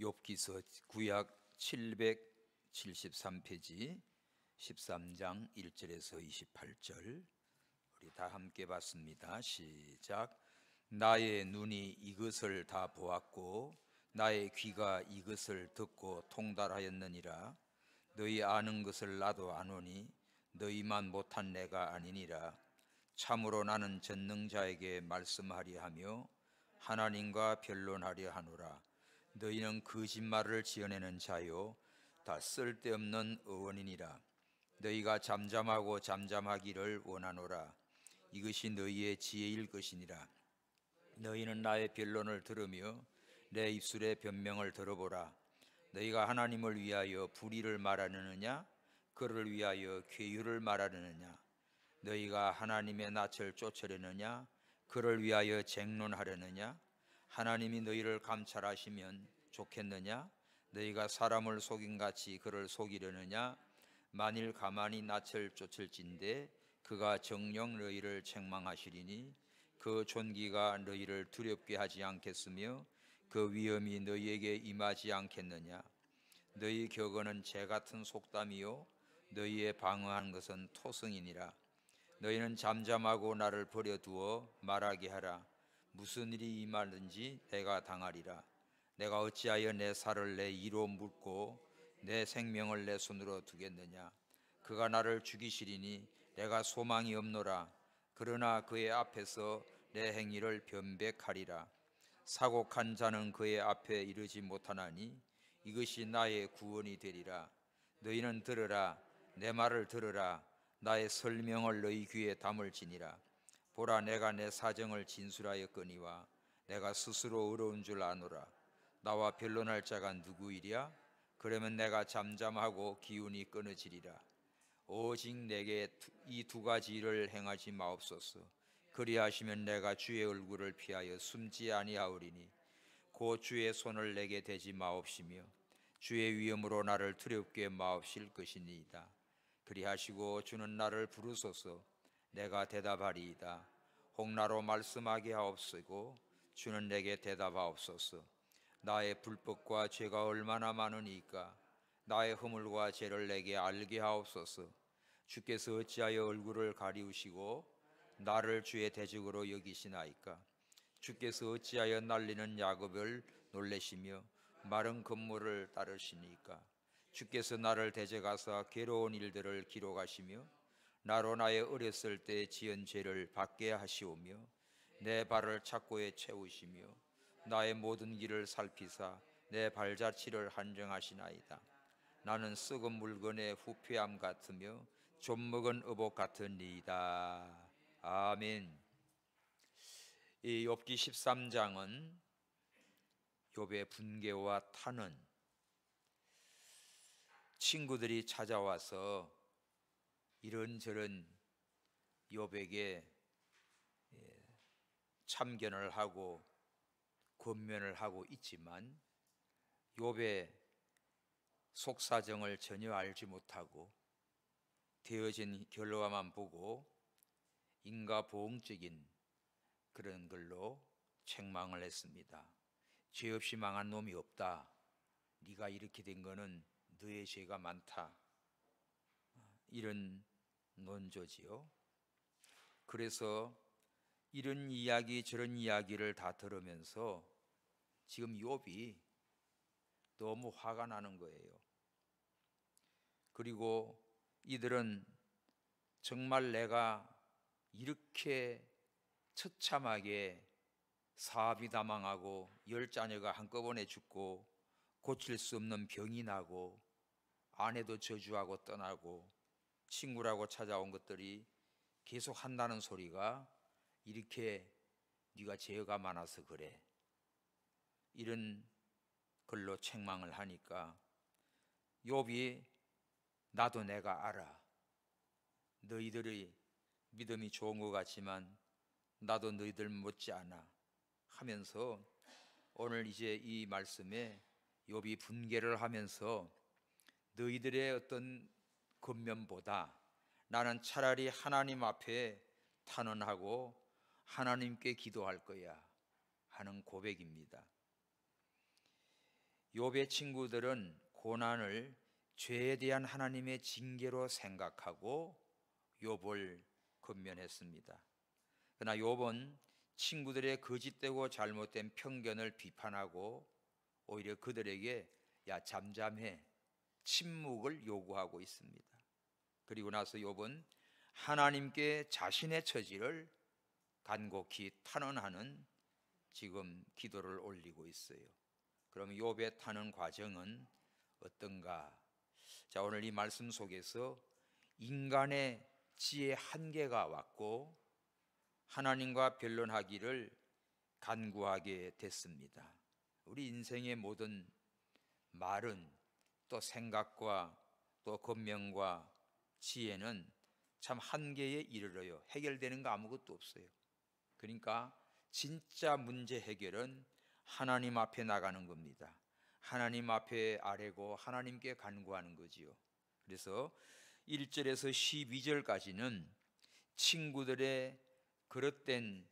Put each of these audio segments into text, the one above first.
욥기서 구약 773페이지 13장 1절에서 28절 우리 다 함께 봤습니다. 시작. 나의 눈이 이것을 다 보았고 나의 귀가 이것을 듣고 통달하였느니라. 너희 아는 것을 나도 아노니 너희만 못한 내가 아니니라. 참으로 나는 전능자에게 말씀하려 하며 하나님과 변론하려 하노라. 너희는 거짓말을 지어내는 자요 다 쓸데없는 의원이니라. 너희가 잠잠하고 잠잠하기를 원하노라. 이것이 너희의 지혜일 것이니라. 너희는 나의 변론을 들으며 내 입술의 변명을 들어보라. 너희가 하나님을 위하여 불의를 말하느냐 그를 위하여 괴유를 말하느냐. 너희가 하나님의 낯을 쫓으려느냐 그를 위하여 쟁론하려느냐. 하나님이 너희를 감찰하시면 좋겠느냐. 너희가 사람을 속임같이 그를 속이려느냐. 만일 가만히 낯을 쫓을진대 그가 정녕 너희를 책망하시리니 그 존귀가 너희를 두렵게 하지 않겠으며 그 위엄이 너희에게 임하지 않겠느냐. 너희 격언은 재 같은 속담이요 너희의 방어한 것은 토성이니라. 너희는 잠잠하고 나를 버려두어 말하게 하라. 무슨 일이 임하든지 내가 당하리라. 내가 어찌하여 내 살을 내 이로 묻고 내 생명을 내 손으로 두겠느냐. 그가 나를 죽이시리니 내가 소망이 없노라. 그러나 그의 앞에서 내 행위를 변백하리라. 사곡한 자는 그의 앞에 이르지 못하나니 이것이 나의 구원이 되리라. 너희는 들으라. 내 말을 들으라. 나의 설명을 너희 귀에 담을지니라. 보라, 내가 내 사정을 진술하였거니와 내가 스스로 어려운 줄 아노라. 나와 변론할 자가 누구이랴? 그러면 내가 잠잠하고 기운이 끊어지리라. 오직 내게 이 두 가지 일을 행하지 마옵소서. 그리하시면 내가 주의 얼굴을 피하여 숨지 아니하오리니 곧 주의 손을 내게 대지 마옵시며 주의 위엄으로 나를 두렵게 마옵실 것이니이다. 그리하시고 주는 나를 부르소서. 내가 대답하리이다. 혹나로 말씀하게 하옵시고 주는 내게 대답하옵소서. 나의 불법과 죄가 얼마나 많으니까 나의 허물과 죄를 내게 알게 하옵소서. 주께서 어찌하여 얼굴을 가리우시고 나를 주의 대적으로 여기시나이까. 주께서 어찌하여 날리는 야곱을 놀래시며 마른 건물을 따르시니까. 주께서 나를 대적하사 괴로운 일들을 기록하시며 나로 나의 어렸을 때 지은 죄를 받게 하시오며 내 발을 착고에 채우시며 나의 모든 길을 살피사 내 발자취를 한정하시나이다. 나는 썩은 물건의 후패함 같으며 좀먹은 어복 같으니이다. 아멘. 이 욥기 13장은 욥의 분개와 탄원, 친구들이 찾아와서 이런저런 욥에게 참견을 하고 권면을 하고 있지만 욥의 속사정을 전혀 알지 못하고 되어진 결과만 보고 인과보응적인 그런 걸로 책망을 했습니다. 죄 없이 망한 놈이 없다. 네가 이렇게 된 거는 너의 죄가 많다. 이런 논조지요. 그래서 이런 이야기 저런 이야기를 다 들으면서 지금 욥이 너무 화가 나는 거예요. 그리고 이들은 정말 내가 이렇게 처참하게 사업이 다 망하고 10자녀가 한꺼번에 죽고 고칠 수 없는 병이 나고 아내도 저주하고 떠나고 친구라고 찾아온 것들이 계속 한다는 소리가 이렇게 네가 죄가 많아서 그래. 이런 걸로 책망을 하니까 욥이 나도 내가 알아. 너희들이 믿음이 좋은 것 같지만 나도 너희들 못지않아 하면서 오늘 이제 이 말씀에 욥이 분개를 하면서 너희들의 어떤 권면보다 나는 차라리 하나님 앞에 탄원하고 하나님께 기도할 거야 하는 고백입니다. 욥의 친구들은 고난을 죄에 대한 하나님의 징계로 생각하고 욥을 권면했습니다. 그러나 욥은 친구들의 거짓되고 잘못된 편견을 비판하고 오히려 그들에게 야 잠잠해, 침묵을 요구하고 있습니다. 그리고 나서 욥은 하나님께 자신의 처지를 간곡히 탄원하는 지금 기도를 올리고 있어요. 그럼 욥의 타는 과정은 어떤가? 자, 오늘 이 말씀 속에서 인간의 지혜의 한계가 왔고 하나님과 변론하기를 간구하게 됐습니다. 우리 인생의 모든 말은 또 생각과 또 권면과 지혜는 참 한계에 이르러요. 해결되는 거 아무것도 없어요. 그러니까 진짜 문제 해결은 하나님 앞에 나가는 겁니다. 하나님 앞에 아뢰고 하나님께 간구하는 거지요. 그래서 1절에서 12절까지는 친구들의 그릇된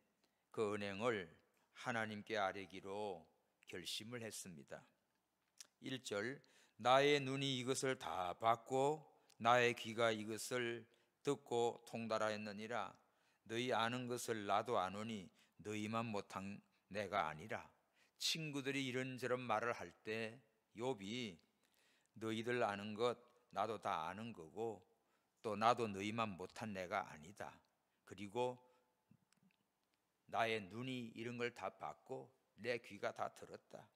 그 은행을 하나님께 아뢰기로 결심을 했습니다. 1절 나의 눈이 이것을 다 봤고 나의 귀가 이것을 듣고 통달하였느니라. 너희 아는 것을 나도 아노니 너희만 못한 내가 아니라. 친구들이 이런저런 말을 할 때 욥이 너희들 아는 것 나도 다 아는 거고 또 나도 너희만 못한 내가 아니다. 그리고 나의 눈이 이런 걸 다 봤고 내 귀가 다 들었다.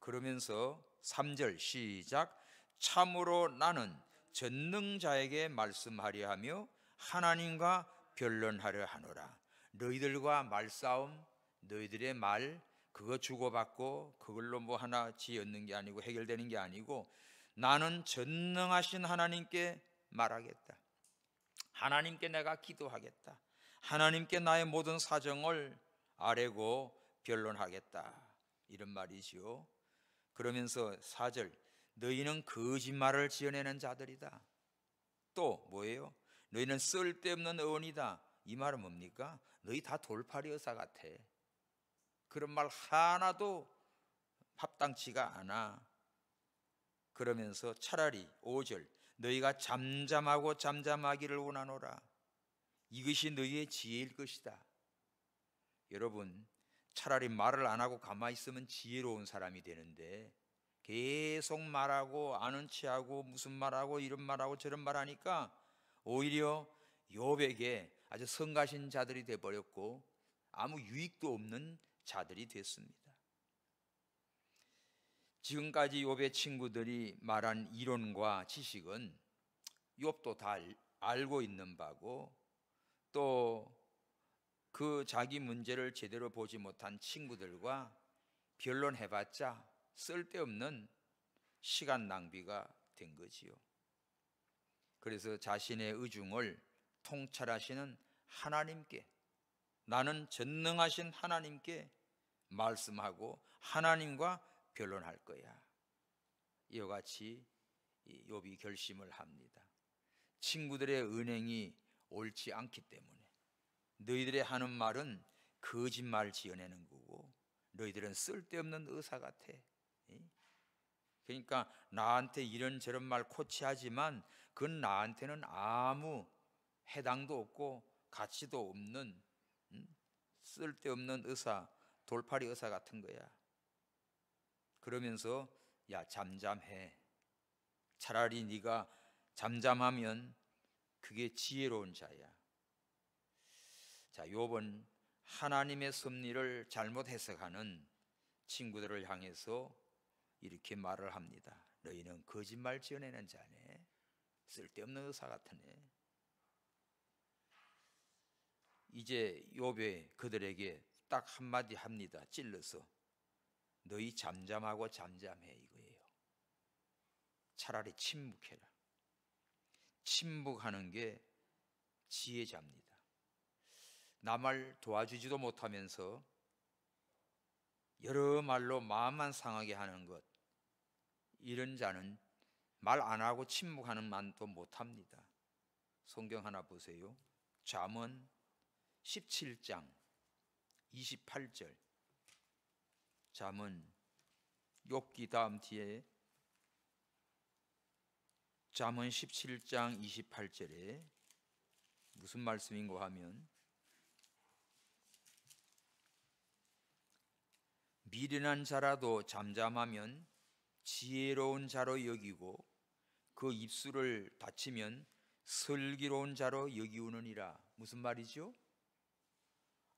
그러면서 3절 시작. 참으로 나는 전능자에게 말씀하려 하며 하나님과 변론하려 하노라. 너희들과 말싸움, 너희들의 말 그거 주고받고 그걸로 뭐 하나 지었는 게 아니고 해결되는 게 아니고 나는 전능하신 하나님께 말하겠다. 하나님께 내가 기도하겠다. 하나님께 나의 모든 사정을 아뢰고 변론하겠다. 이런 말이지요. 그러면서 4절 너희는 거짓말을 지어내는 자들이다. 또 뭐예요? 너희는 쓸데없는 어원이다. 이 말은 뭡니까? 너희 다 돌팔이 의사 같아. 그런 말 하나도 합당치가 않아. 그러면서 차라리 5절 너희가 잠잠하고 잠잠하기를 원하노라. 이것이 너희의 지혜일 것이다. 여러분 차라리 말을 안 하고 가만히 있으면 지혜로운 사람이 되는데 계속 말하고 아는 체하고 무슨 말하고 이런 말하고 저런 말하니까 오히려 욥에게 아주 성가신 자들이 되어버렸고 아무 유익도 없는 자들이 됐습니다. 지금까지 욥의 친구들이 말한 이론과 지식은 욥도 다 알고 있는 바고 또 그 자기 문제를 제대로 보지 못한 친구들과 변론해봤자 쓸데없는 시간 낭비가 된 거지요. 그래서 자신의 의중을 통찰하시는 하나님께 나는 전능하신 하나님께 말씀하고 하나님과 변론할 거야. 이와 같이 욥이 결심을 합니다. 친구들의 은행이 옳지 않기 때문에 너희들의 하는 말은 거짓말 지어내는 거고 너희들은 쓸데없는 의사 같아. 그러니까 나한테 이런저런 말 코치하지만 그건 나한테는 아무 해당도 없고 가치도 없는 쓸데없는 의사, 돌팔이 의사 같은 거야. 그러면서 야 잠잠해. 차라리 네가 잠잠하면 그게 지혜로운 자야. 자, 욥은 하나님의 섭리를 잘못 해석하는 친구들을 향해서 이렇게 말을 합니다. 너희는 거짓말 지어내는 자네. 쓸데없는 의사 같으네. 이제 욥이 그들에게 딱 한마디 합니다. 찔러서 너희 잠잠하고 잠잠해 이거예요. 차라리 침묵해라. 침묵하는 게 지혜자입니다. 남을 도와주지도 못하면서 여러 말로 마음만 상하게 하는 것, 이런 자는 말 안 하고 침묵하는 만도 못합니다. 성경 하나 보세요. 잠언 17장 28절. 잠언 욥기 다음 뒤에 잠언 17장 28절에 무슨 말씀인고 하면 미련한 자라도 잠잠하면 지혜로운 자로 여기고 그 입술을 닫히면 슬기로운 자로 여기우느니라. 무슨 말이죠?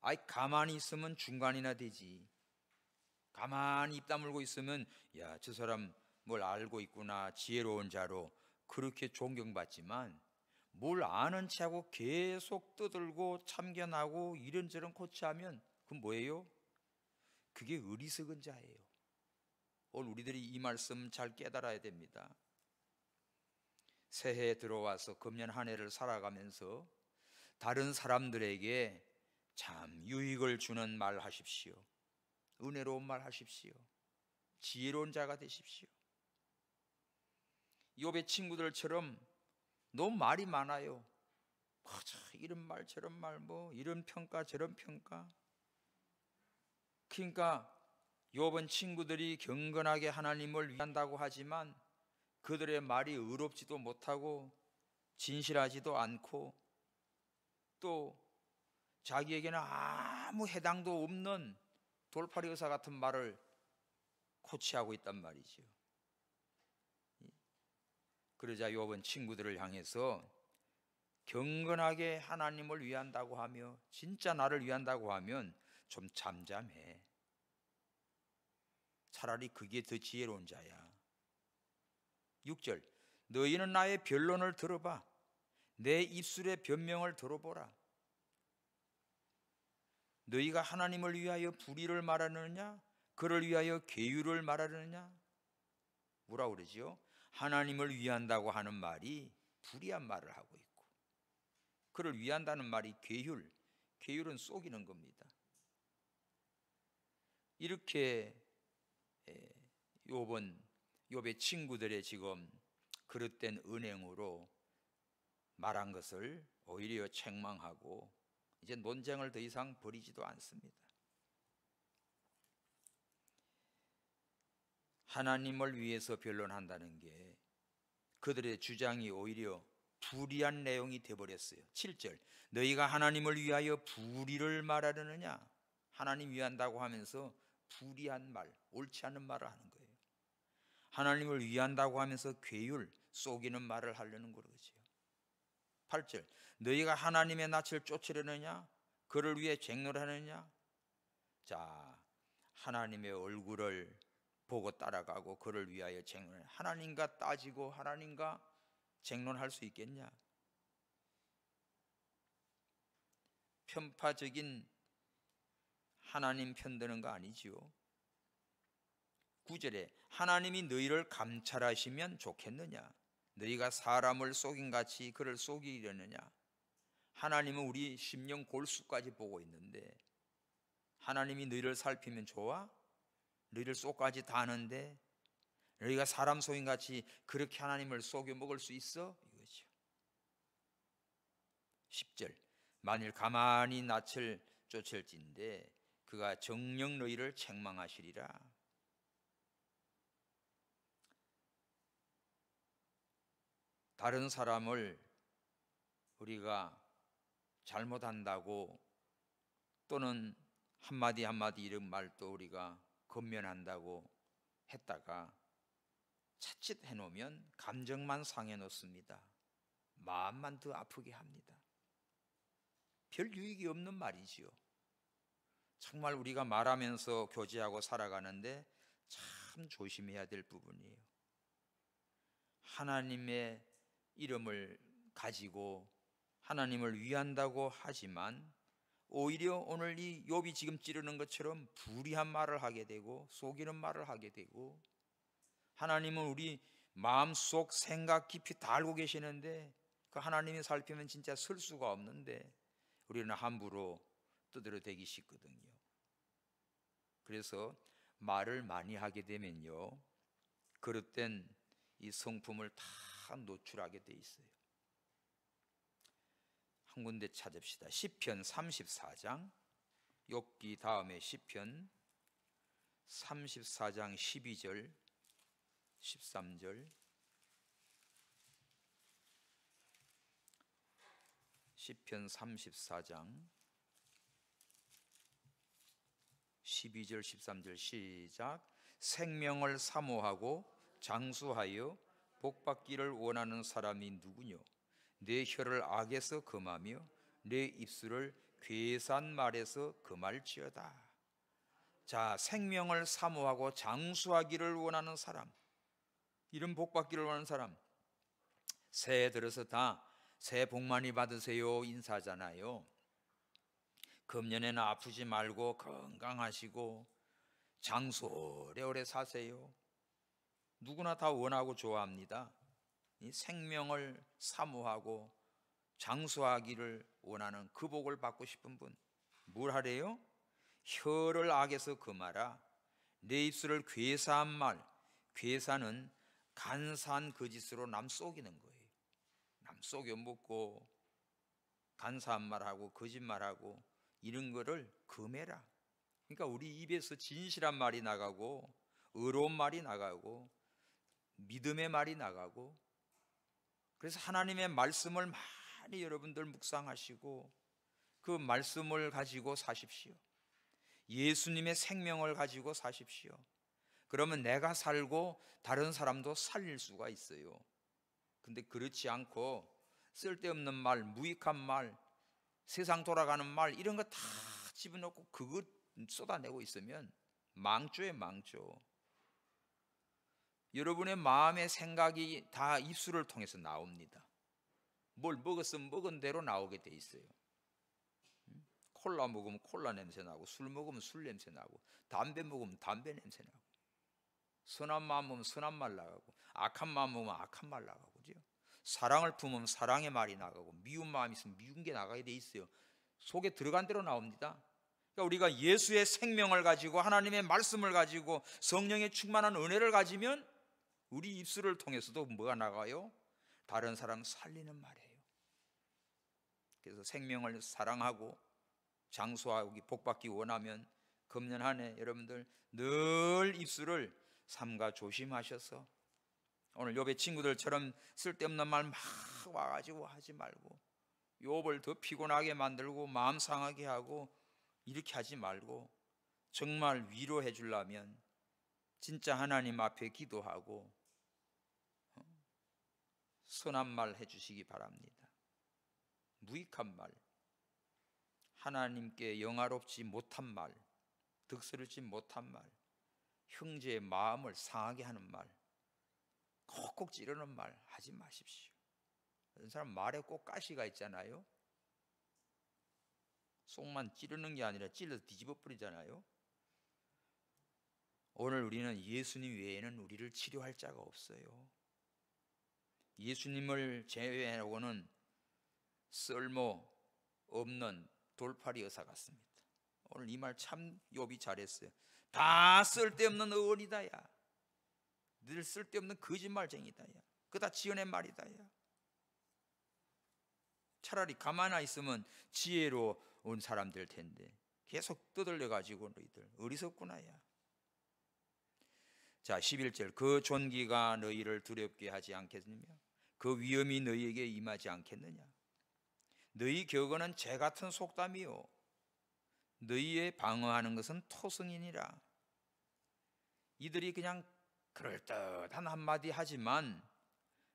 아이, 가만히 있으면 중간이나 되지. 가만히 입 다물고 있으면 야, 저 사람 뭘 알고 있구나, 지혜로운 자로 그렇게 존경받지만, 뭘 아는 체하고 계속 떠들고 참견하고 이런저런 코치하면 그건 뭐예요? 그게 어리석은 자예요. 오늘 우리들이 이 말씀 잘 깨달아야 됩니다. 새해 들어와서 금년 한 해를 살아가면서 다른 사람들에게 참 유익을 주는 말 하십시오. 은혜로운 말 하십시오. 지혜로운 자가 되십시오. 욥의 친구들처럼 너무 말이 많아요. 이런 말 저런 말, 뭐 이런 평가 저런 평가. 그러니까 욥은 친구들이 경건하게 하나님을 위한다고 하지만 그들의 말이 의롭지도 못하고 진실하지도 않고 또 자기에게는 아무 해당도 없는 돌팔이 의사 같은 말을 코치하고 있단 말이죠. 그러자 욥은 친구들을 향해서 경건하게 하나님을 위한다고 하며 진짜 나를 위한다고 하면 좀 잠잠해. 차라리 그게 더 지혜로운 자야. 6절, 너희는 나의 변론을 들어봐. 내 입술의 변명을 들어보라. 너희가 하나님을 위하여 불의를 말하느냐, 그를 위하여 계율을 말하느냐. 뭐라 그러지요? 하나님을 위한다고 하는 말이 불의한 말을 하고 있고, 그를 위한다는 말이 계율, 계율은 속이는 겁니다. 이렇게 욥의 친구들의 지금 그릇된 은행으로 말한 것을 오히려 책망하고 이제 논쟁을 더 이상 벌이지도 않습니다. 하나님을 위해서 변론한다는 게 그들의 주장이 오히려 불의한 내용이 되어버렸어요. 7절, 너희가 하나님을 위하여 불의를 말하려느냐. 하나님 위한다고 하면서 불의한 말, 옳지 않은 말을 하는 거예요. 하나님을 위한다고 하면서 괴율, 속이는 말을 하려는 거죠. 8절, 너희가 하나님의 낯을 쫓으려느냐, 그를 위해 쟁론하느냐. 자, 하나님의 얼굴을 보고 따라가고 그를 위하여 쟁론해. 하나님과 따지고 하나님과 쟁론할 수 있겠냐? 편파적인 하나님 편드는 거 아니지요. 9절에 하나님이 너희를 감찰하시면 좋겠느냐? 너희가 사람을 속임같이 그를 속이려느냐? 하나님은 우리 심령 골수까지 보고 있는데 하나님이 너희를 살피면 좋아? 너희를 속까지 다 아는데 너희가 사람 속임같이 그렇게 하나님을 속여 먹을 수 있어? 이거죠. 10절, 만일 가만히 낯을 쫓을진데 그가 정녕 너희를 책망하시리라. 다른 사람을 우리가 잘못한다고 또는 한마디 한마디 이런 말도 우리가 건면한다고 했다가 자칫 해놓으면 감정만 상해 놓습니다. 마음만 더 아프게 합니다. 별 유익이 없는 말이지요. 정말 우리가 말하면서 교제하고 살아가는데 참 조심해야 될 부분이에요. 하나님의 이름을 가지고 하나님을 위한다고 하지만 오히려 오늘 이 욥이 지금 찌르는 것처럼 불의한 말을 하게 되고 속이는 말을 하게 되고, 하나님은 우리 마음속 생각 깊이 다 알고 계시는데 그 하나님이 살피면 진짜 설 수가 없는데 우리는 함부로 떠들어대기 쉽거든요. 그래서 말을 많이 하게 되면요, 그릇된 이 성품을 다 노출하게 돼 있어요. 한 군데 찾읍시다. 시편 34장, 욥기 다음에 시편 34장 12절 13절 시편 34장 12절 13절 시작. 생명을 사모하고 장수하여 복받기를 원하는 사람이 누구뇨? 내 혀를 악에서 금하며 내 입술을 괴산 말에서 금할지어다. 자, 생명을 사모하고 장수하기를 원하는 사람, 이런 복받기를 원하는 사람, 새해 들어서 다 새해 복 많이 받으세요 인사하잖아요. 금년에는 아프지 말고 건강하시고 장수 오래오래 사세요. 누구나 다 원하고 좋아합니다. 이 생명을 사모하고 장수하기를 원하는 그 복을 받고 싶은 분, 뭘 하래요? 혀를 악에서 금하라. 내 입술을 괴사한 말, 괴사는 간사한 거짓으로 남 속이는 거예요. 남 속여 먹고 간사한 말하고 거짓말하고 이런 거를 금해라. 그러니까 우리 입에서 진실한 말이 나가고 의로운 말이 나가고 믿음의 말이 나가고, 그래서 하나님의 말씀을 많이 여러분들 묵상하시고 그 말씀을 가지고 사십시오. 예수님의 생명을 가지고 사십시오. 그러면 내가 살고 다른 사람도 살릴 수가 있어요. 근데 그렇지 않고 쓸데없는 말, 무익한 말, 세상 돌아가는 말 이런 거 다 집어넣고 그거 쏟아내고 있으면 망조에 망조. 여러분의 마음의 생각이 다 입술을 통해서 나옵니다. 뭘 먹었으면 먹은 대로 나오게 돼 있어요. 콜라 먹으면 콜라 냄새 나고, 술 먹으면 술 냄새 나고, 담배 먹으면 담배 냄새 나고, 선한 마음 먹으면 선한 말 나가고, 악한 마음 먹으면 악한 말 나가고, 그죠? 사랑을 품으면 사랑의 말이 나가고, 미운 마음 있으면 미운 게 나가게 돼 있어요. 속에 들어간 대로 나옵니다. 그러니까 우리가 예수의 생명을 가지고 하나님의 말씀을 가지고 성령의 충만한 은혜를 가지면 우리 입술을 통해서도 뭐가 나가요? 다른 사람 살리는 말이에요. 그래서 생명을 사랑하고 장수하고 복받기 원하면 금년 한 해 여러분들 늘 입술을 삼가 조심하셔서, 오늘 욥의 친구들처럼 쓸데없는 말 막 와가지고 하지 말고, 욥을 더 피곤하게 만들고 마음 상하게 하고 이렇게 하지 말고, 정말 위로해 주려면 진짜 하나님 앞에 기도하고 선한 말 해주시기 바랍니다. 무익한 말, 하나님께 영화롭지 못한 말, 득스럽지 못한 말, 형제의 마음을 상하게 하는 말, 콕콕 찌르는 말 하지 마십시오. 어떤 사람 말에 꼭 가시가 있잖아요. 속만 찌르는 게 아니라 찔러서 뒤집어 버리잖아요. 오늘 우리는 예수님 외에는 우리를 치료할 자가 없어요. 예수님을 제외하고는 쓸모 없는 돌팔이 여사 같습니다. 오늘 이 말 참 욥이 잘했어요. 다 쓸데없는 어원이다 야. 늘 쓸데없는 거짓말쟁이다 야. 그거 다 지어낸 말이다 야. 차라리 가만히 있으면 지혜로운 사람 될 텐데 계속 떠들려 가지고 너희들 어리석구나 야. 자, 11절. 그 존귀가 너희를 두렵게 하지 않겠느냐? 그 위험이 너희에게 임하지 않겠느냐? 너희 격언은 재 같은 속담이요 너희의 방어하는 것은 토성이니라. 이들이 그냥 그럴듯한 한마디 하지만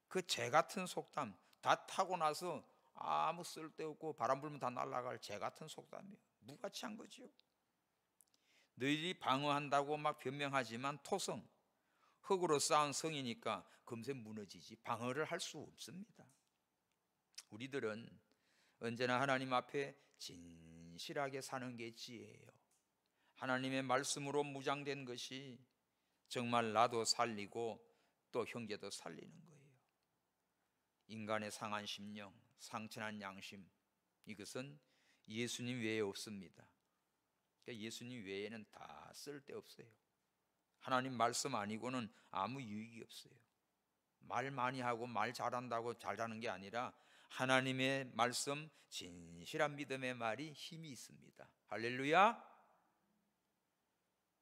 그 재 같은 속담, 다 타고 나서 아무 쓸데없고 바람 불면 다 날아갈 재 같은 속담이에요. 무가치한 거죠. 너희들이 방어한다고 막 변명하지만 토성, 흙으로 쌓은 성이니까 금세 무너지지 방어를 할 수 없습니다. 우리들은 언제나 하나님 앞에 진실하게 사는 게 지혜예요. 하나님의 말씀으로 무장된 것이 정말 나도 살리고 또 형제도 살리는 거예요. 인간의 상한 심령, 상처난 양심, 이것은 예수님 외에 없습니다. 그러니까 예수님 외에는 다 쓸데없어요. 하나님 말씀 아니고는 아무 유익이 없어요. 말 많이 하고 말 잘한다고 잘하는 게 아니라 하나님의 말씀, 진실한 믿음의 말이 힘이 있습니다. 할렐루야.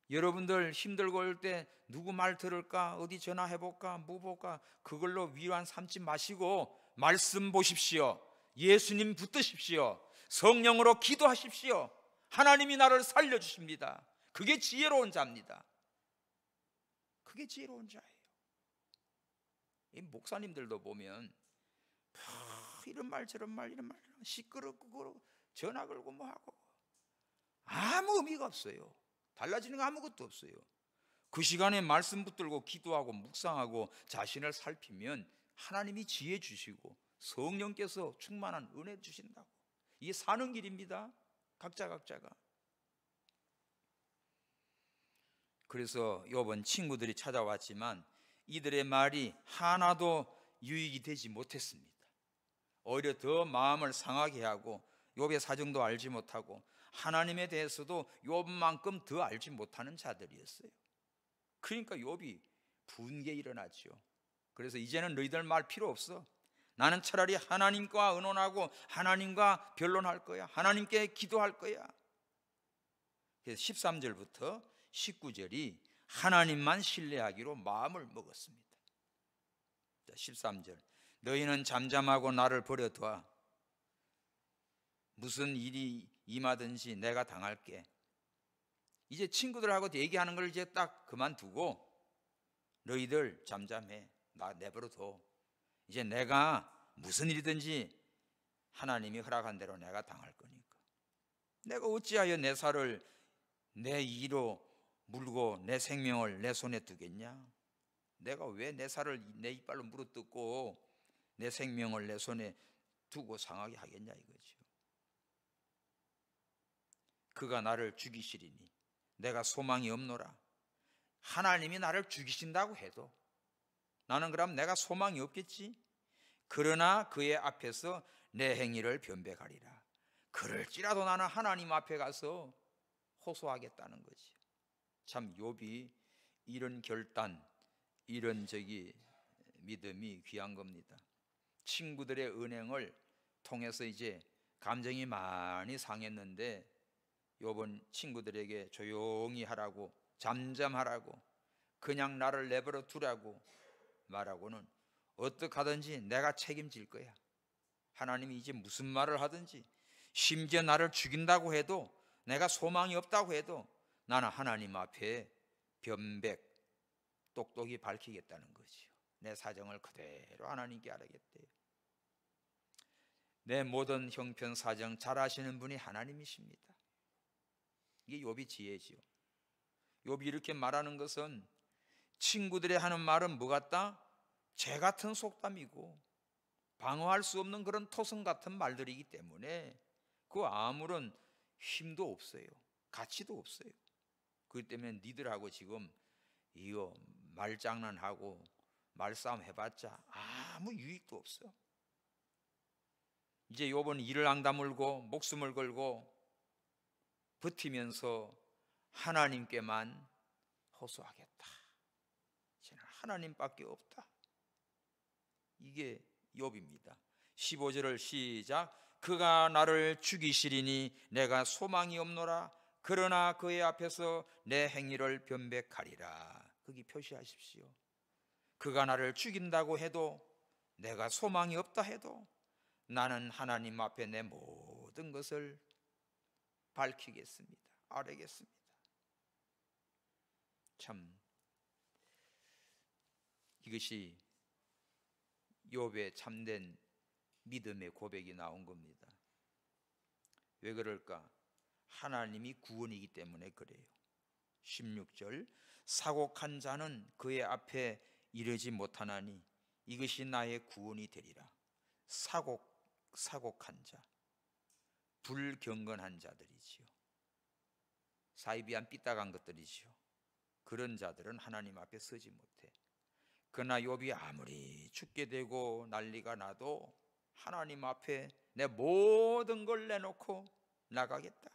여러분들 힘들고 올 때 누구 말 들을까, 어디 전화해볼까, 뭐 볼까, 그걸로 위안 삼지 마시고 말씀 보십시오. 예수님 붙드십시오. 성령으로 기도하십시오. 하나님이 나를 살려주십니다. 그게 지혜로운 자입니다. 그게 지혜로운 자예요. 이 목사님들도 보면 이런 말 저런 말 이런 말 시끄럽고 전화 걸고 뭐하고 아무 의미가 없어요. 달라지는 거 아무것도 없어요. 그 시간에 말씀 붙들고 기도하고 묵상하고 자신을 살피면 하나님이 지혜 주시고 성령께서 충만한 은혜 주신다고. 이게 사는 길입니다. 각자가. 그래서 이번 친구들이 찾아왔지만 이들의 말이 하나도 유익이 되지 못했습니다. 오히려 더 마음을 상하게 하고 욥의 사정도 알지 못하고 하나님에 대해서도 욥만큼 더 알지 못하는 자들이었어요. 그러니까 욥이 분개 일어났죠. 그래서 이제는 너희들 말 필요 없어. 나는 차라리 하나님과 의논하고 하나님과 변론할 거야. 하나님께 기도할 거야. 그래서 13절부터 19절이 하나님만 신뢰하기로 마음을 먹었습니다. 13절 너희는 잠잠하고 나를 버려둬. 무슨 일이 임하든지 내가 당할게. 이제 친구들하고 얘기하는 걸 이제 딱 그만두고 너희들 잠잠해. 나 내버려둬. 이제 내가 무슨 일이든지 하나님이 허락한 대로 내가 당할 거니까. 내가 어찌하여 내 살을 내 이로 물고 내 생명을 내 손에 두겠냐? 내가 왜 내 살을 내 이빨로 물어뜯고 내 생명을 내 손에 두고 상하게 하겠냐 이거죠. 그가 나를 죽이시리니 내가 소망이 없노라. 하나님이 나를 죽이신다고 해도 나는 그럼 내가 소망이 없겠지? 그러나 그의 앞에서 내 행위를 변백하리라. 그럴지라도 나는 하나님 앞에 가서 호소하겠다는 거지. 참 욥이 이런 결단, 이런 믿음이 귀한 겁니다. 친구들의 은행을 통해서 이제 감정이 많이 상했는데 욥은 친구들에게 조용히 하라고, 잠잠하라고, 그냥 나를 내버려 두라고 말하고는 어떻게 하든지 내가 책임질 거야. 하나님이 이제 무슨 말을 하든지, 심지어 나를 죽인다고 해도, 내가 소망이 없다고 해도 나는 하나님 앞에 변백, 똑똑히 밝히겠다는 거지요. 내 사정을 그대로 하나님께 알아야겠대요. 내 모든 형편 사정 잘 아시는 분이 하나님이십니다. 이게 욥의 지혜지요. 욥이 이렇게 말하는 것은 친구들이 하는 말은 뭐 같다? 재 같은 속담이고 방어할 수 없는 그런 토성 같은 말들이기 때문에 그 아무런 힘도 없어요. 가치도 없어요. 그렇기 때문에 니들하고 지금 이거 말장난하고 말싸움 해봤자 아무 유익도 없어. 이제 욥은 이를 앙다물고 목숨을 걸고 버티면서 하나님께만 호소하겠다. 이제는 하나님밖에 없다. 이게 욥입니다. 15절을 시작. 그가 나를 죽이시리니 내가 소망이 없노라. 그러나 그의 앞에서 내 행위를 변백하리라. 거기 표시하십시오. 그가 나를 죽인다고 해도, 내가 소망이 없다 해도 나는 하나님 앞에 내 모든 것을 밝히겠습니다. 아뢰겠습니다. 참 이것이 욥의 참된 믿음의 고백이 나온 겁니다. 왜 그럴까? 하나님이 구원이기 때문에 그래요. 16절 사곡한 자는 그의 앞에 이르지 못하나니 이것이 나의 구원이 되리라. 사곡한 자, 불경건한 자들이지요. 사이비한 삐딱한 것들이지요. 그런 자들은 하나님 앞에 서지 못해. 그러나 욥이 아무리 죽게 되고 난리가 나도 하나님 앞에 내 모든 걸 내놓고 나가겠다.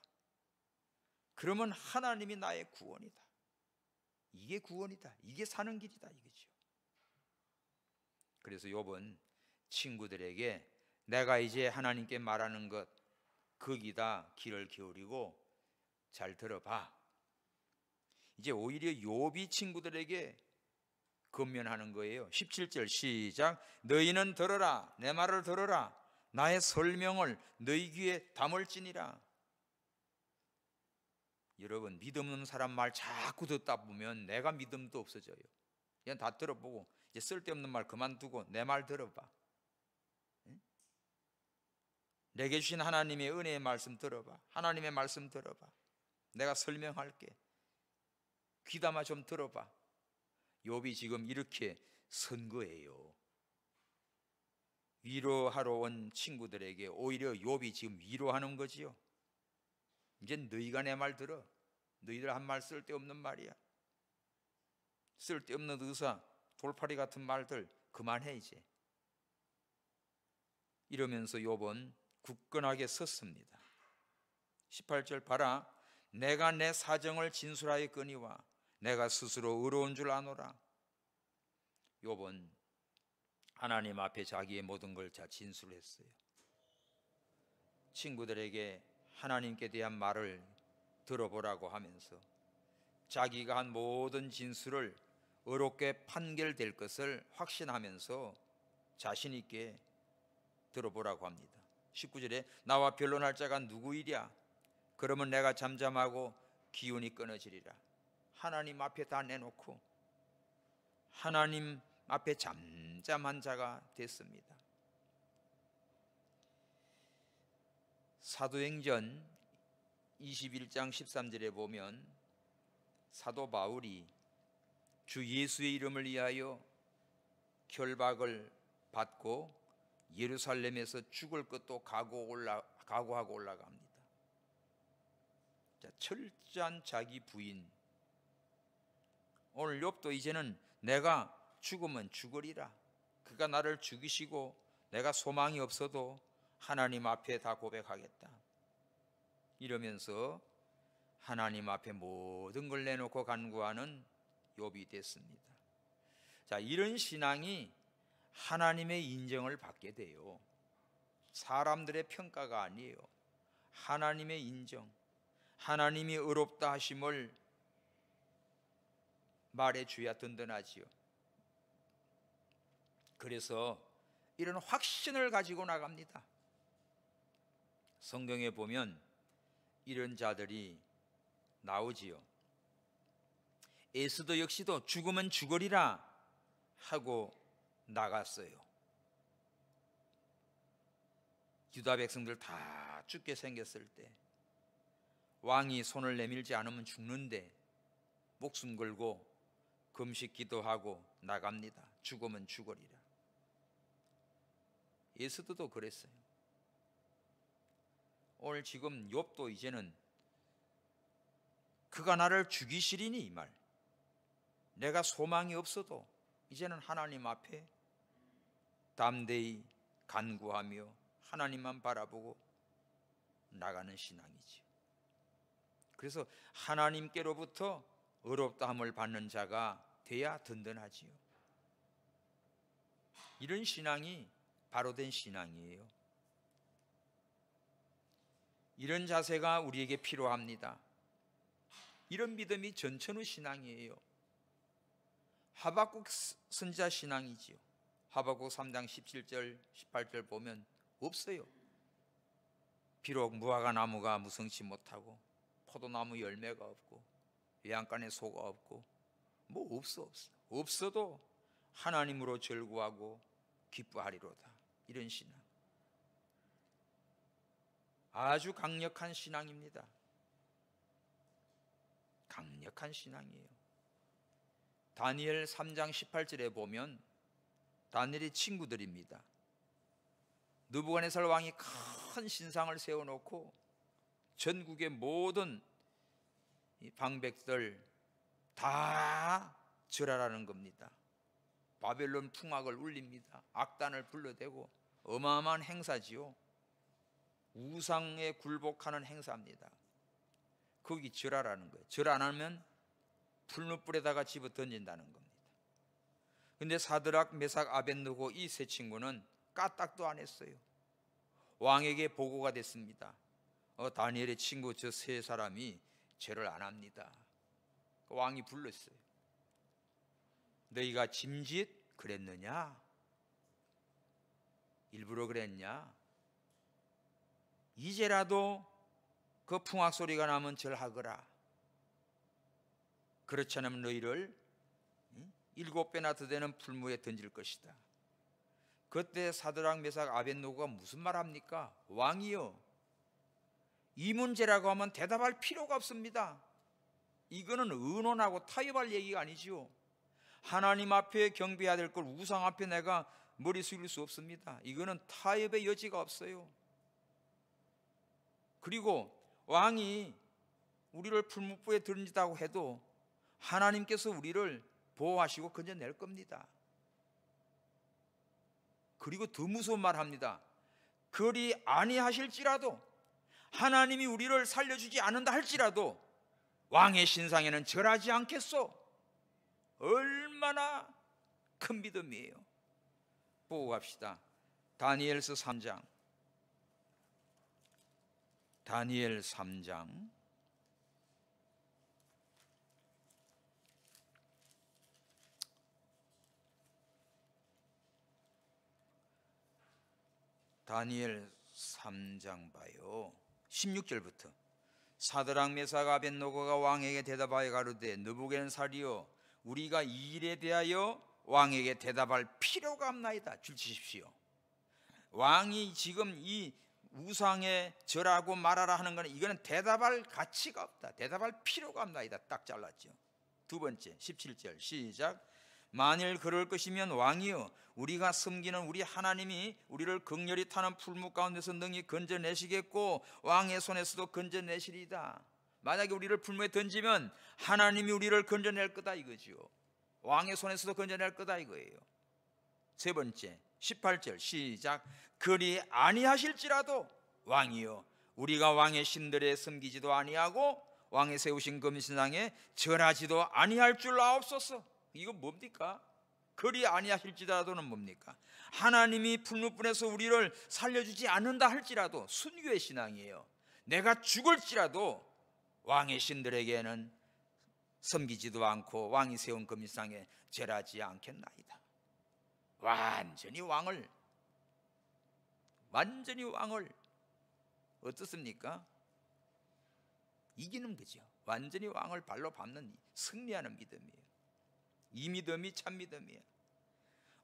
그러면 하나님이 나의 구원이다. 이게 구원이다. 이게 사는 길이다 이거죠. 그래서 욥은 친구들에게 내가 이제 하나님께 말하는 것 거기다 귀를 기울이고 잘 들어봐. 이제 오히려 욥이 친구들에게 권면하는 거예요. 17절 시작. 너희는 들어라, 내 말을 들어라. 나의 설명을 너희 귀에 담을지니라. 여러분, 믿음 없는 사람 말 자꾸 듣다 보면 내가 믿음도 없어져요. 그냥 다 들어보고 이제 쓸데없는 말 그만두고 내 말 들어봐. 내게 주신 하나님의 은혜의 말씀 들어봐. 하나님의 말씀 들어봐. 내가 설명할게. 귀담아 좀 들어봐. 욥이 지금 이렇게 선 거예요. 위로하러 온 친구들에게 오히려 욥이 지금 위로하는 거지요. 이제 너희가 내 말 들어. 너희들 한 말 쓸데없는 말이야. 쓸데없는 의사, 돌팔이 같은 말들 그만해 이제. 이러면서 욥은 굳건하게 섰습니다. 18절 봐라. 내가 내 사정을 진술하였거니와 내가 스스로 의로운 줄 아노라. 욥은 하나님 앞에 자기의 모든 걸 다 진술했어요. 친구들에게 하나님께 대한 말을 들어보라고 하면서 자기가 한 모든 진술을 의롭게 판결될 것을 확신하면서 자신 있게 들어보라고 합니다. 19절에 나와 변론할 자가 누구이랴? 그러면 내가 잠잠하고 기운이 끊어지리라. 하나님 앞에 다 내놓고 하나님 앞에 잠잠한 자가 됐습니다. 사도행전 21장 13절에 보면 사도 바울이 주 예수의 이름을 위하여 결박을 받고 예루살렘에서 죽을 것도 각오하고 올라갑니다. 자, 철저한 자기 부인. 오늘 욥도 이제는 내가 죽으면 죽으리라. 그가 나를 죽이시고 내가 소망이 없어도 하나님 앞에 다 고백하겠다. 이러면서 하나님 앞에 모든 걸 내놓고 간구하는 욥이 됐습니다. 자, 이런 신앙이 하나님의 인정을 받게 돼요. 사람들의 평가가 아니에요. 하나님의 인정, 하나님이 의롭다 하심을 말해줘야 든든하지요. 그래서 이런 확신을 가지고 나갑니다. 성경에 보면 이런 자들이 나오지요. 에스더 역시도 죽으면 죽으리라 하고 나갔어요. 유다 백성들 다 죽게 생겼을 때 왕이 손을 내밀지 않으면 죽는데 목숨 걸고 금식 기도하고 나갑니다. 죽으면 죽으리라. 에스더도 그랬어요. 오늘 지금 욥도 이제는 그가 나를 죽이시리니 이 말. 내가 소망이 없어도 이제는 하나님 앞에 담대히 간구하며 하나님만 바라보고 나가는 신앙이지요. 그래서 하나님께로부터 의롭다함을 받는 자가 돼야 든든하지요. 이런 신앙이 바로 된 신앙이에요. 이런 자세가 우리에게 필요합니다. 이런 믿음이 전천후 신앙이에요. 하박국 선지자 신앙이지요. 하박국 3장 17절 18절 보면 없어요. 비록 무화과 나무가 무성치 못하고 포도나무 열매가 없고 외양간에 소가 없고 뭐 없어. 없어도 하나님으로 절구하고 기뻐하리로다. 이런 신앙 아주 강력한 신앙입니다. 강력한 신앙이에요. 다니엘 3장 18절에 보면 다니엘의 친구들입니다. 느부갓네살 왕이 큰 신상을 세워놓고 전국의 모든 방백들 다 절하라는 겁니다. 바벨론 풍악을 울립니다. 악단을 불러대고 어마어마한 행사지요. 우상에 굴복하는 행사입니다. 거기 절하라는 거예요. 절 안 하면 풀무불에다가 집어 던진다는 겁니다. 근데 사드락, 메삭, 아벳느고 이 세 친구는 까딱도 안 했어요. 왕에게 보고가 됐습니다. 다니엘의 친구 저 세 사람이 절을 안 합니다. 왕이 불렀어요. 너희가 짐짓 그랬느냐? 일부러 그랬냐? 이제라도 그 풍악 소리가 나면 절하거라. 그렇지 않으면 너희를 7배나 더 되는 풀무에 던질 것이다. 그때 사드락 메삭 아벳노고가 무슨 말 합니까? 왕이여, 이 문제라고 하면 대답할 필요가 없습니다. 이거는 의논하고 타협할 얘기가 아니지요. 하나님 앞에 경배해야 될 걸 우상 앞에 내가 머리 숙일 수 없습니다. 이거는 타협의 여지가 없어요. 그리고 왕이 우리를 풀무불에 던진다고 해도 하나님께서 우리를 보호하시고 건져낼 겁니다. 그리고 더 무서운 말 합니다. 그리 아니하실지라도, 하나님이 우리를 살려주지 않는다 할지라도 왕의 신상에는 절하지 않겠소. 얼마나 큰 믿음이에요. 보고 갑시다. 다니엘서 3장. 다니엘 3장 다니엘 3장 봐요. 16절부터. 사드락 메삭 아벳노고가 왕에게 대답하여 가로되 느부갓네살이여, 우리가 이 일에 대하여 왕에게 대답할 필요가 없나이다. 줄치십시오. 왕이 지금 이 우상에 절하고 말하라 하는 것은 이거는 대답할 가치가 없다. 대답할 필요가 없나이다. 딱 잘랐죠. 두 번째 17절 시작. 만일 그럴 것이면 왕이여, 우리가 섬기는 우리 하나님이 우리를 극렬히 타는 풀무 가운데서 능히 건져내시겠고 왕의 손에서도 건져내시리이다. 만약에 우리를 풀무에 던지면 하나님이 우리를 건져낼 거다 이거지요. 왕의 손에서도 건져낼 거다 이거예요. 세 번째 18절 시작. 그리 아니하실지라도 왕이여, 우리가 왕의 신들에 섬기지도 아니하고 왕의 세우신 금신상에 절하지도 아니할 줄 아옵소서. 이거 뭡니까? 그리 아니하실지라도는 뭡니까? 하나님이 풀무불에서 우리를 살려주지 않는다 할지라도 순교의 신앙이에요. 내가 죽을지라도 왕의 신들에게는 섬기지도 않고 왕이 세운 금신상에 절하지 않겠나이다. 완전히 왕을 어떻습니까? 이기는 거죠. 완전히 왕을 발로 밟는 승리하는 믿음이에요. 이 믿음이 참 믿음이에요.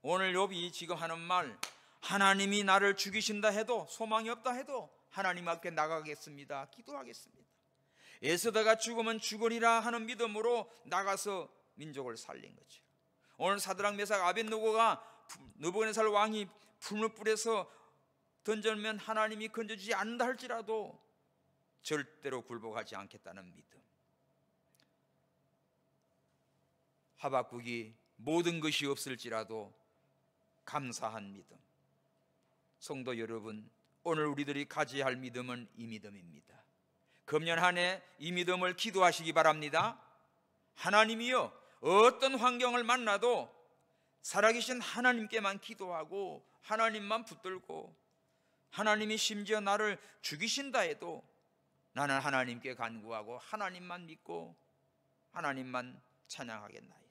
오늘 욥이 지금 하는 말, 하나님이 나를 죽이신다 해도, 소망이 없다 해도 하나님 앞에 나가겠습니다. 기도하겠습니다. 에스더가 죽으면 죽으리라 하는 믿음으로 나가서 민족을 살린 거죠. 오늘 사드락 메삭 아벳노고가 느부갓네살 왕이 풀무불에서 던져면 하나님이 건져주지 않는다 할지라도 절대로 굴복하지 않겠다는 믿음. 하박국이 모든 것이 없을지라도 감사한 믿음. 성도 여러분, 오늘 우리들이 가져야 할 믿음은 이 믿음입니다. 금년 한 해 이 믿음을 기도하시기 바랍니다. 하나님이여, 어떤 환경을 만나도 살아계신 하나님께만 기도하고 하나님만 붙들고, 하나님이 심지어 나를 죽이신다 해도 나는 하나님께 간구하고 하나님만 믿고 하나님만 찬양하겠나이다.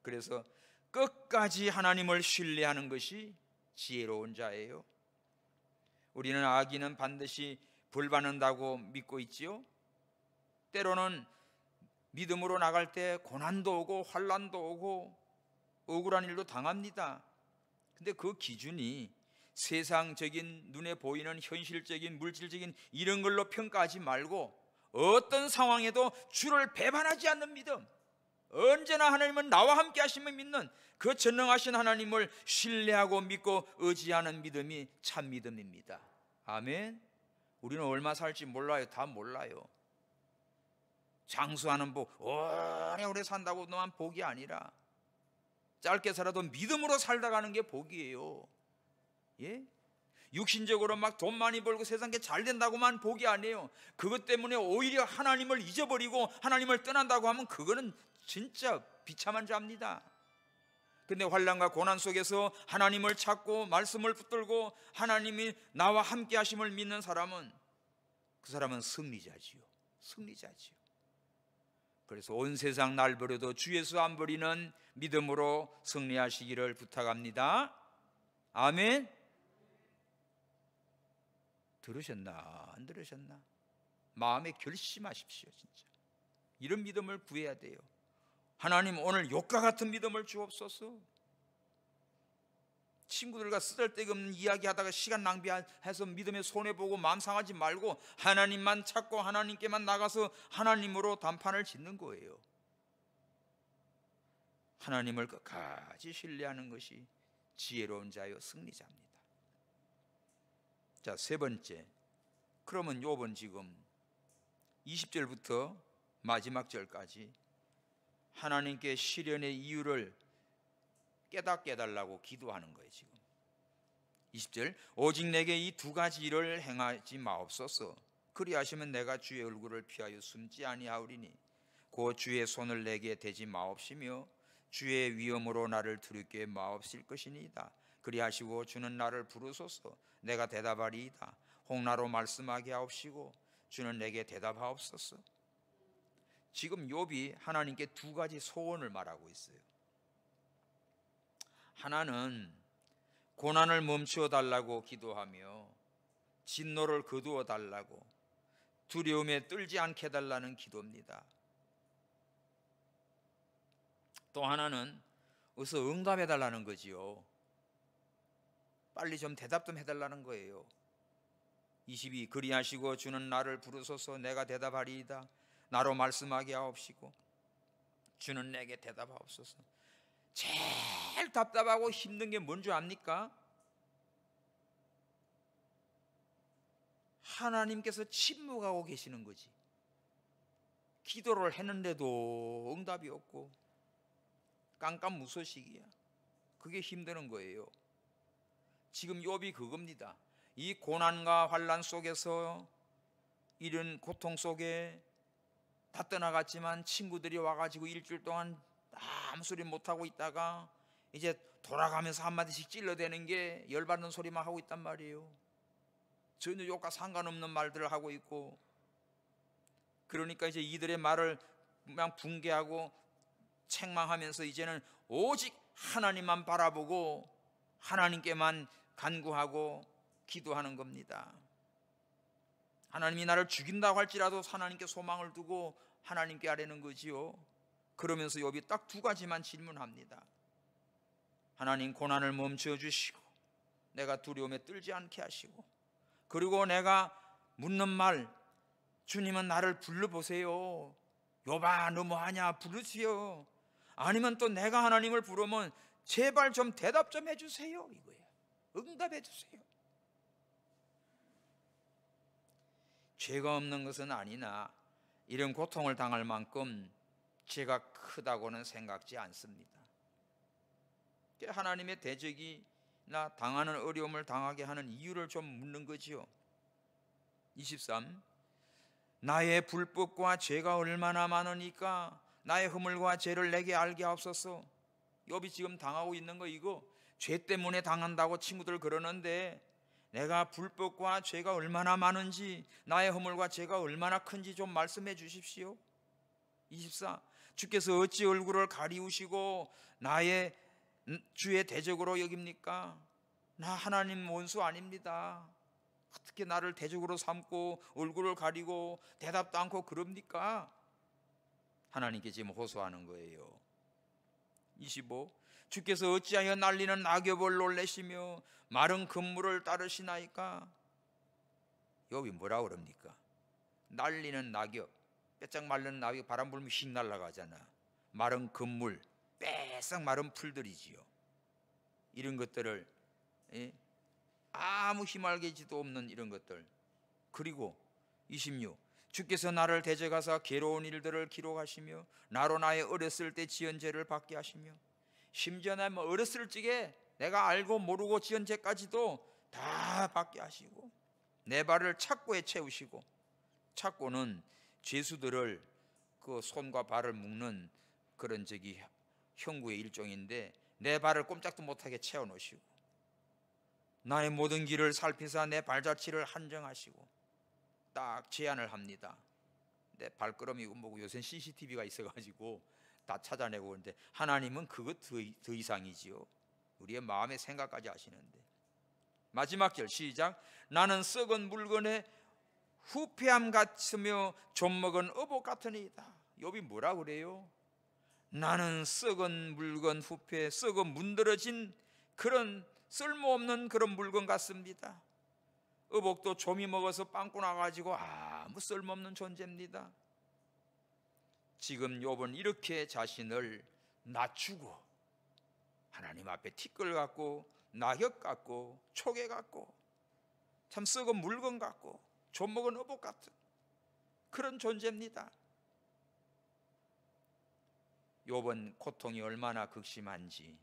그래서 끝까지 하나님을 신뢰하는 것이 지혜로운 자예요. 우리는 악인은 반드시 벌 받는다고 믿고 있지요. 때로는 믿음으로 나갈 때 고난도 오고 환난도 오고 억울한 일도 당합니다. 근데 그 기준이 세상적인 눈에 보이는 현실적인 물질적인 이런 걸로 평가하지 말고 어떤 상황에도 주를 배반하지 않는 믿음, 언제나 하나님은 나와 함께 하심을 믿는 그 전능하신 하나님을 신뢰하고 믿고 의지하는 믿음이 참 믿음입니다. 아멘. 우리는 얼마 살지 몰라요. 다 몰라요. 장수하는 복, 오래오래 산다고 너만 복이 아니라 짧게 살아도 믿음으로 살다 가는 게 복이에요. 예? 육신적으로 막 돈 많이 벌고 세상에 잘 된다고만 복이 아니에요. 그것 때문에 오히려 하나님을 잊어버리고 하나님을 떠난다고 하면 그거는 진짜 비참한 자입니다. 근데 환난과 고난 속에서 하나님을 찾고 말씀을 붙들고 하나님이 나와 함께 하심을 믿는 사람은, 그 사람은 승리자지요. 승리자지요. 그래서 온 세상 날 버려도 주 예수 안 버리는 믿음으로 승리하시기를 부탁합니다. 아멘. 들으셨나 안 들으셨나? 마음에 결심하십시오. 진짜 이런 믿음을 구해야 돼요. 하나님, 오늘 욕과 같은 믿음을 주옵소서. 친구들과 쓰잘데없는 이야기하다가 시간 낭비해서 믿음에 손해보고 마음 상하지 말고 하나님만 찾고 하나님께만 나가서 하나님으로 단판을 짓는 거예요. 하나님을 끝까지 신뢰하는 것이 지혜로운 자요 승리자입니다. 자, 세 번째, 그러면 욥은 지금 20절부터 마지막 절까지 하나님께 시련의 이유를 깨닫게 해달라고 기도하는 거예요. 지금 20절, 오직 내게 이 두 가지 일을 행하지 마옵소서. 그리하시면 내가 주의 얼굴을 피하여 숨지 아니하오리니 곧 주의 손을 내게 대지 마옵시며 주의 위엄으로 나를 두렵게 마옵실 것이니이다. 그리하시고 주는 나를 부르소서. 내가 대답하리이다. 홍나로 말씀하게 하옵시고 주는 내게 대답하옵소서. 지금 욥이 하나님께 두 가지 소원을 말하고 있어요. 하나는 고난을 멈추어 달라고 기도하며 진노를 거두어 달라고 두려움에 떨지 않게 해달라는 기도입니다. 또 하나는 어서 응답해 달라는 거지요. 빨리 좀 대답 좀 해달라는 거예요. 22, 그리하시고 주는 나를 부르소서. 내가 대답하리이다. 나로 말씀하게 하옵시고 주는 내게 대답하옵소서. 제일 답답하고 힘든 게 뭔 줄 압니까? 하나님께서 침묵하고 계시는 거지. 기도를 했는데도 응답이 없고 깜깜무소식이야. 그게 힘드는 거예요. 지금 욥이 그겁니다. 이 고난과 환난 속에서 이런 고통 속에 다 떠나갔지만 친구들이 와가지고 일주일 동안 아무 소리 못하고 있다가 이제 돌아가면서 한마디씩 찔러대는 게 열받는 소리만 하고 있단 말이에요. 전혀 욕과 상관없는 말들을 하고 있고, 그러니까 이제 이들의 말을 그냥 붕괴하고 책망하면서 이제는 오직 하나님만 바라보고 하나님께만 간구하고 기도하는 겁니다. 하나님이 나를 죽인다고 할지라도 하나님께 소망을 두고 하나님께 아뢰는 거지요. 그러면서 욥이 딱 두 가지만 질문합니다. 하나님, 고난을 멈춰 주시고 내가 두려움에 떨지 않게 하시고, 그리고 내가 묻는 말, 주님은 나를 불러보세요. 욥아 너무하냐, 부르시오. 아니면 또 내가 하나님을 부르면 제발 좀 대답 좀 해주세요, 이거예요. 응답해 주세요. 죄가 없는 것은 아니나 이런 고통을 당할 만큼 죄가 크다고는 생각지 않습니다. 하나님의 대적이나 당하는 어려움을 당하게 하는 이유를 좀 묻는 거지요. 23, 나의 불법과 죄가 얼마나 많으니까 나의 허물과 죄를 내게 알게 하옵소서. 욥이 지금 당하고 있는 거 이거 죄 때문에 당한다고 친구들 그러는데, 내가 불법과 죄가 얼마나 많은지, 나의 허물과 죄가 얼마나 큰지 좀 말씀해 주십시오. 24, 주께서 어찌 얼굴을 가리우시고 나의 주의 대적으로 여깁니까? 나 하나님 원수 아닙니다. 어떻게 나를 대적으로 삼고 얼굴을 가리고 대답도 않고 그럽니까? 하나님께 지금 호소하는 거예요. 25, 주께서 어찌하여 날리는 낙엽을 놀래시며 마른 그물을 따르시나이까? 욥이 뭐라 그럽니까? 날리는 낙엽, 빼짝 마른 낙엽 바람 불면 휙 날아가잖아. 마른 그물, 빼싹 마른 풀들이지요. 이런 것들을 아무 희말개지도 없는 이런 것들. 그리고 26, 주께서 나를 대적하사 괴로운 일들을 기록하시며 나로 나의 어렸을 때 지은 죄를 받게 하시며, 심지어 나 어렸을 적에 내가 알고 모르고 지은 죄까지도 다 받게 하시고, 내 발을 착고에 채우시고, 착고는 죄수들을 그 손과 발을 묶는 그런 형구의 일종인데, 내 발을 꼼짝도 못하게 채워 놓으시고, 나의 모든 길을 살피사 내 발자취를 한정하시고 딱 제한을 합니다. 내 발걸음이고 뭐고 요새 CCTV가 있어가지고 다 찾아내고 그러는데 하나님은 그것 더 이상이지요. 우리의 마음의 생각까지 아시는데. 마지막 절 시작. 나는 썩은 물건에 후패함 같으며 좀먹은 어복 같으니이다. 욥이 뭐라 그래요? 나는 썩은 물건 후패, 썩어 문드러진 그런 쓸모없는 그런 물건 같습니다. 어복도 좀이 먹어서 빵꾸 나가지고 아무 쓸모없는 존재입니다. 지금 욥은 이렇게 자신을 낮추고 하나님 앞에 티끌 같고 낙엽 같고 초계 같고 참 썩은 물건 같고 좀 먹은 어복 같은 그런 존재입니다. 욥은 고통이 얼마나 극심한지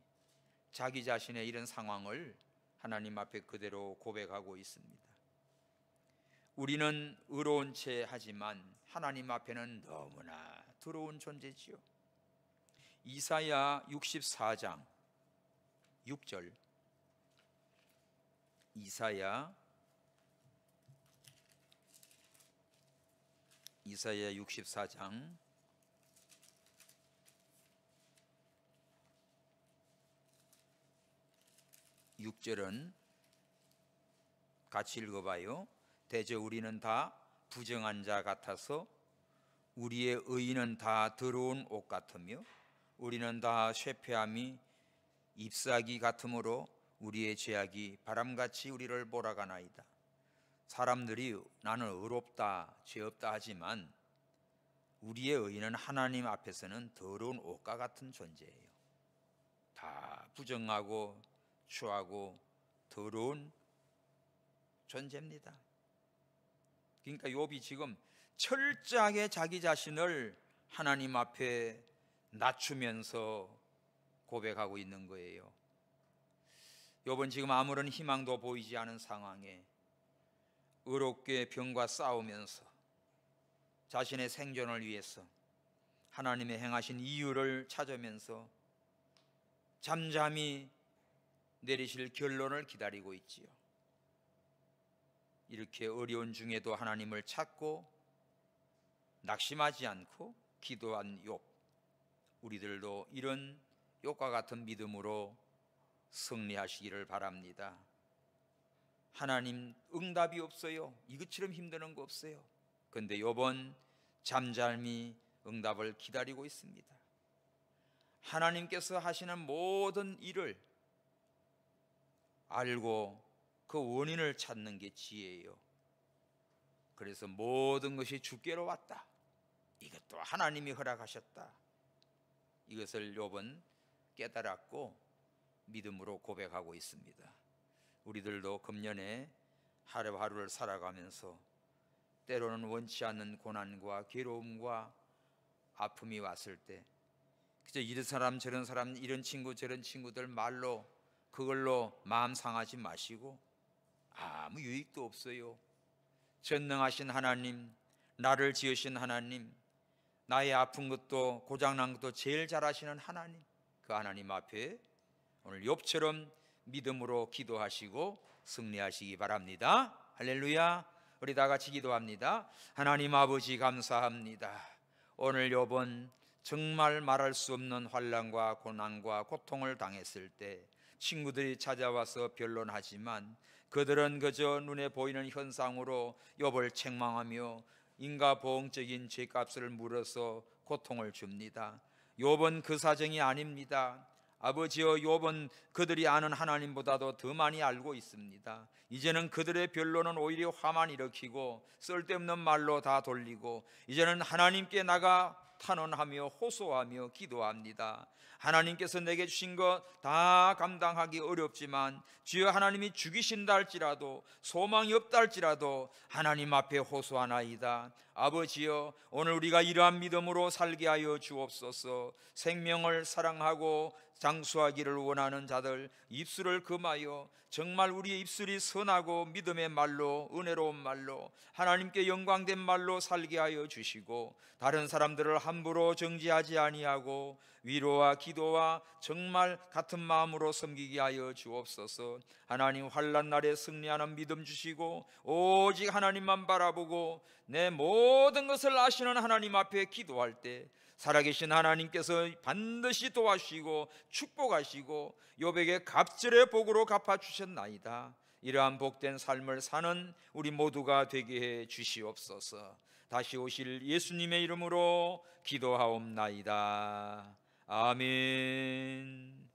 자기 자신의 이런 상황을 하나님 앞에 그대로 고백하고 있습니다. 우리는 의로운 채 하지만 하나님 앞에는 너무나 더러운 존재지요. 이사야 64장 6절. 이사야 64장 6절은 같이 읽어봐요. 대저 우리는 다 부정한 자 같아서 우리의 의인은 다 더러운 옷 같으며 우리는 다 쇠폐함이 잎사귀 같으므로 우리의 죄악이 바람같이 우리를 몰아가나이다. 사람들이 나는 의롭다 죄 없다 하지만 우리의 의인은 하나님 앞에서는 더러운 옷과 같은 존재예요. 다 부정하고 추하고 더러운 존재입니다. 그러니까 욥이 지금 철저하게 자기 자신을 하나님 앞에 낮추면서 고백하고 있는 거예요. 욥은 지금 아무런 희망도 보이지 않은 상황에 의롭게 병과 싸우면서 자신의 생존을 위해서 하나님의 행하신 이유를 찾으면서 잠잠히 내리실 결론을 기다리고 있지요. 이렇게 어려운 중에도 하나님을 찾고 낙심하지 않고 기도한 욥, 우리들도 이런 욥과 같은 믿음으로 승리하시기를 바랍니다. 하나님 응답이 없어요. 이것처럼 힘드는 거 없어요. 그런데 욥은 잠잠히 응답을 기다리고 있습니다. 하나님께서 하시는 모든 일을 알고 그 원인을 찾는 게 지혜예요. 그래서 모든 것이 주께로 왔다. 이것도 하나님이 허락하셨다. 이것을 욥은 깨달았고 믿음으로 고백하고 있습니다. 우리들도 금년에 하루하루를 살아가면서 때로는 원치 않는 고난과 괴로움과 아픔이 왔을 때 그저 이런 사람 저런 사람 이런 친구 저런 친구들 말로 그걸로 마음 상하지 마시고 아무 유익도 없어요. 전능하신 하나님, 나를 지으신 하나님, 나의 아픈 것도 고장난 것도 제일 잘 아시는 하나님, 그 하나님 앞에 오늘 욥처럼 믿음으로 기도하시고 승리하시기 바랍니다. 할렐루야. 우리 다 같이 기도합니다. 하나님 아버지 감사합니다. 오늘 욥은 정말 말할 수 없는 환난과 고난과 고통을 당했을 때 친구들이 찾아와서 변론하지만 그들은 그저 눈에 보이는 현상으로 욥을 책망하며 인과보응적인 죄값을 물어서 고통을 줍니다. 욥은 그 사정이 아닙니다. 아버지여, 욥은 그들이 아는 하나님보다도 더 많이 알고 있습니다. 이제는 그들의 변론은 오히려 화만 일으키고 쓸데없는 말로 다 돌리고 이제는 하나님께 나가 탄원하며 호소하며 기도합니다. 하나님께서 내게 주신 것 다 감당하기 어렵지만 주여 하나님이 죽이신다 할지라도 소망이 없다 할지라도 하나님 앞에 호소하나이다. 아버지여, 오늘 우리가 이러한 믿음으로 살게 하여 주옵소서. 생명을 사랑하고 장수하기를 원하는 자들 입술을 금하여 정말 우리의 입술이 선하고 믿음의 말로 은혜로운 말로 하나님께 영광된 말로 살게 하여 주시고 다른 사람들을 함부로 정죄하지 아니하고 위로와 기도와 정말 같은 마음으로 섬기게 하여 주옵소서. 하나님, 환난 날에 승리하는 믿음 주시고 오직 하나님만 바라보고 내 모든 것을 아시는 하나님 앞에 기도할 때 살아계신 하나님께서 반드시 도와주시고 축복하시고 욥에게 갑절의 복으로 갚아주셨나이다. 이러한 복된 삶을 사는 우리 모두가 되게 해 주시옵소서. 다시 오실 예수님의 이름으로 기도하옵나이다. 아멘.